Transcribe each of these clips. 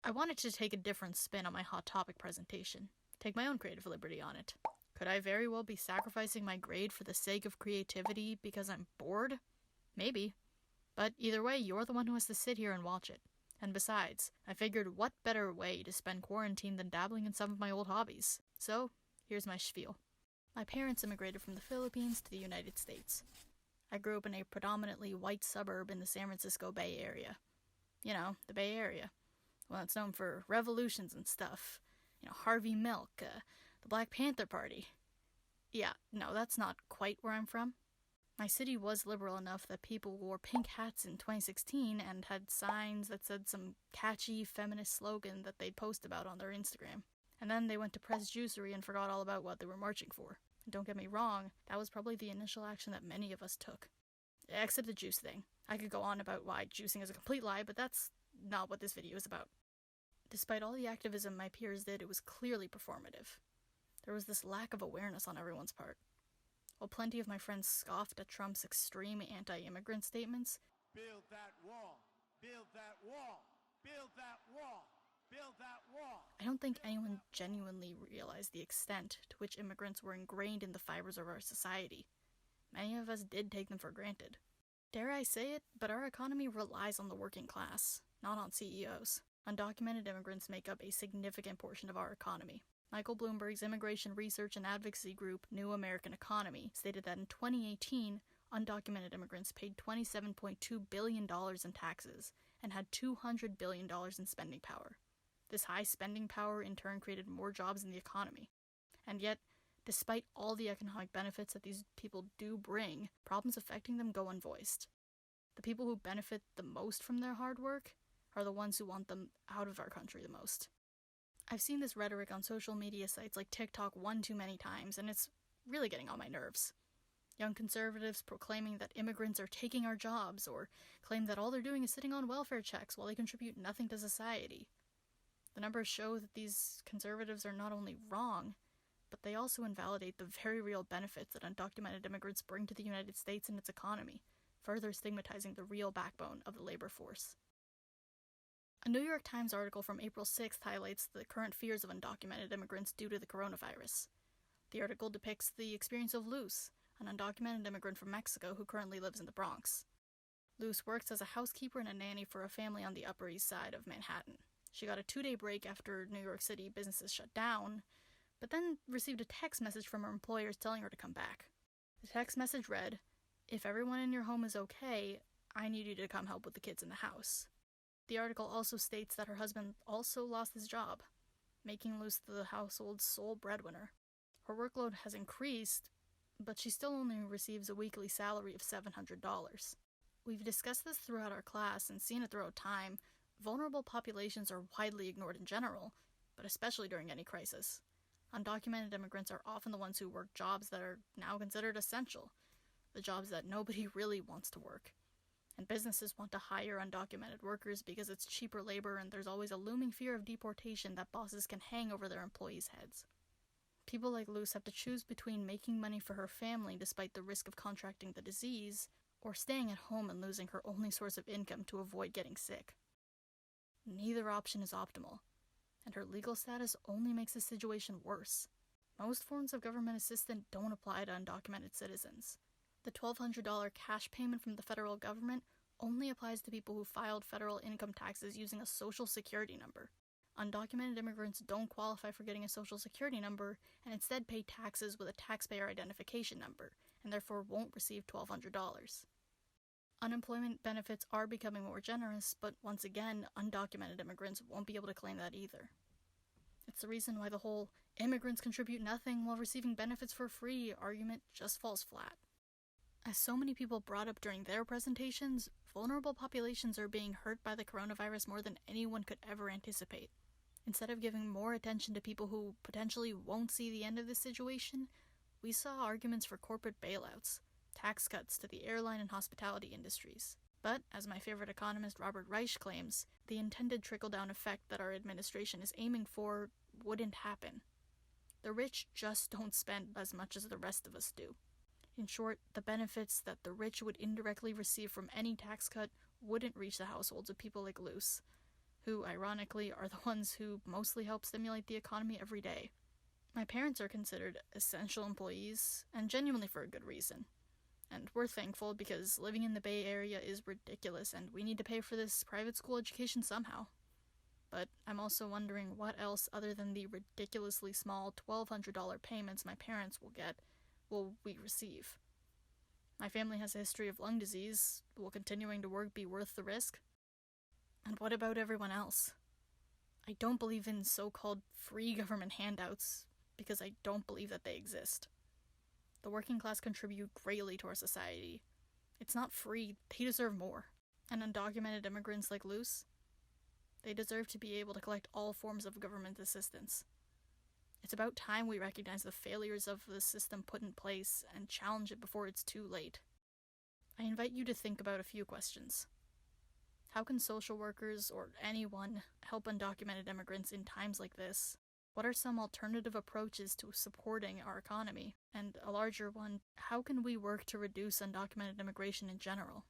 I wanted to take a different spin on my hot topic presentation, take my own creative liberty on it. Could I very well be sacrificing my grade for the sake of creativity because I'm bored? Maybe. But either way, you're the one who has to sit here and watch it. And besides, I figured what better way to spend quarantine than dabbling in some of my old hobbies. So, here's my spiel. My parents immigrated from the Philippines to the United States. I grew up in a predominantly white suburb in the San Francisco Bay Area. You know, the Bay Area. Well, it's known for revolutions and stuff. You know, Harvey Milk, the Black Panther Party. Yeah, no, that's not quite where I'm from. My city was liberal enough that people wore pink hats in 2016 and had signs that said some catchy feminist slogan that they'd post about on their Instagram. And then they went to press juicery and forgot all about what they were marching for. And don't get me wrong, that was probably the initial action that many of us took. Except the juice thing. I could go on about why juicing is a complete lie, but that's not what this video is about. Despite all the activism my peers did, it was clearly performative. There was this lack of awareness on everyone's part. While plenty of my friends scoffed at Trump's extreme anti-immigrant statements, build that wall, build that wall, build that wall, build that wall. I don't think anyone genuinely realized the extent to which immigrants were ingrained in the fibers of our society. Many of us did take them for granted. Dare I say it, but our economy relies on the working class, not on CEOs. Undocumented immigrants make up a significant portion of our economy. Michael Bloomberg's immigration research and advocacy group, New American Economy, stated that in 2018, undocumented immigrants paid $27.2 billion in taxes and had $200 billion in spending power. This high spending power in turn created more jobs in the economy. And yet, despite all the economic benefits that these people do bring, problems affecting them go unvoiced. The people who benefit the most from their hard work are the ones who want them out of our country the most. I've seen this rhetoric on social media sites like TikTok one too many times, and it's really getting on my nerves. Young conservatives proclaiming that immigrants are taking our jobs, or claim that all they're doing is sitting on welfare checks while they contribute nothing to society. The numbers show that these conservatives are not only wrong, but they also invalidate the very real benefits that undocumented immigrants bring to the United States and its economy, further stigmatizing the real backbone of the labor force. A New York Times article from April 6th highlights the current fears of undocumented immigrants due to the coronavirus. The article depicts the experience of Luz, an undocumented immigrant from Mexico who currently lives in the Bronx. Luz works as a housekeeper and a nanny for a family on the Upper East Side of Manhattan. She got a 2-day break after New York City businesses shut down, but then received a text message from her employers telling her to come back. The text message read, "If everyone in your home is okay, I need you to come help with the kids in the house." The article also states that her husband also lost his job, making Luz the household's sole breadwinner. Her workload has increased, but she still only receives a weekly salary of $700. We've discussed this throughout our class and seen it throughout time. Vulnerable populations are widely ignored in general, but especially during any crisis. Undocumented immigrants are often the ones who work jobs that are now considered essential, the jobs that nobody really wants to work. And businesses want to hire undocumented workers because it's cheaper labor and there's always a looming fear of deportation that bosses can hang over their employees' heads. People like Luz have to choose between making money for her family despite the risk of contracting the disease, or staying at home and losing her only source of income to avoid getting sick. Neither option is optimal, and her legal status only makes the situation worse. Most forms of government assistance don't apply to undocumented citizens. The $1,200 cash payment from the federal government only applies to people who filed federal income taxes using a social security number. Undocumented immigrants don't qualify for getting a social security number and instead pay taxes with a taxpayer identification number, and therefore won't receive $1,200. Unemployment benefits are becoming more generous, but once again, undocumented immigrants won't be able to claim that either. It's the reason why the whole immigrants contribute nothing while receiving benefits for free argument just falls flat. As so many people brought up during their presentations, vulnerable populations are being hurt by the coronavirus more than anyone could ever anticipate. Instead of giving more attention to people who potentially won't see the end of this situation, we saw arguments for corporate bailouts, tax cuts to the airline and hospitality industries. But, as my favorite economist Robert Reich claims, the intended trickle-down effect that our administration is aiming for wouldn't happen. The rich just don't spend as much as the rest of us do. In short, the benefits that the rich would indirectly receive from any tax cut wouldn't reach the households of people like Luz. who, ironically, are the ones who mostly help stimulate the economy every day. My parents are considered essential employees, and genuinely for a good reason. And we're thankful because living in the Bay Area is ridiculous and we need to pay for this private school education somehow. But I'm also wondering what else other than the ridiculously small $1,200 payments my parents will get will we receive. My family has a history of lung disease. Will continuing to work be worth the risk? And what about everyone else? I don't believe in so-called free government handouts because I don't believe that they exist. The working class contribute greatly to our society. It's not free, they deserve more. And undocumented immigrants like Luce, they deserve to be able to collect all forms of government assistance. It's about time we recognize the failures of the system put in place and challenge it before it's too late. I invite you to think about a few questions. How can social workers, or anyone, help undocumented immigrants in times like this? What are some alternative approaches to supporting our economy? And a larger one, how can we work to reduce undocumented immigration in general?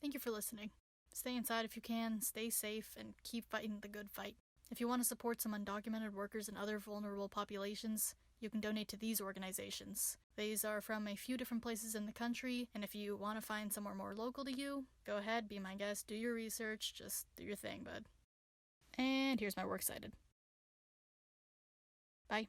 Thank you for listening. Stay inside if you can, stay safe, and keep fighting the good fight. If you want to support some undocumented workers and other vulnerable populations, you can donate to these organizations. These are from a few different places in the country, and if you want to find somewhere more local to you, go ahead, be my guest, do your research, just do your thing, bud. And here's my works cited. Bye.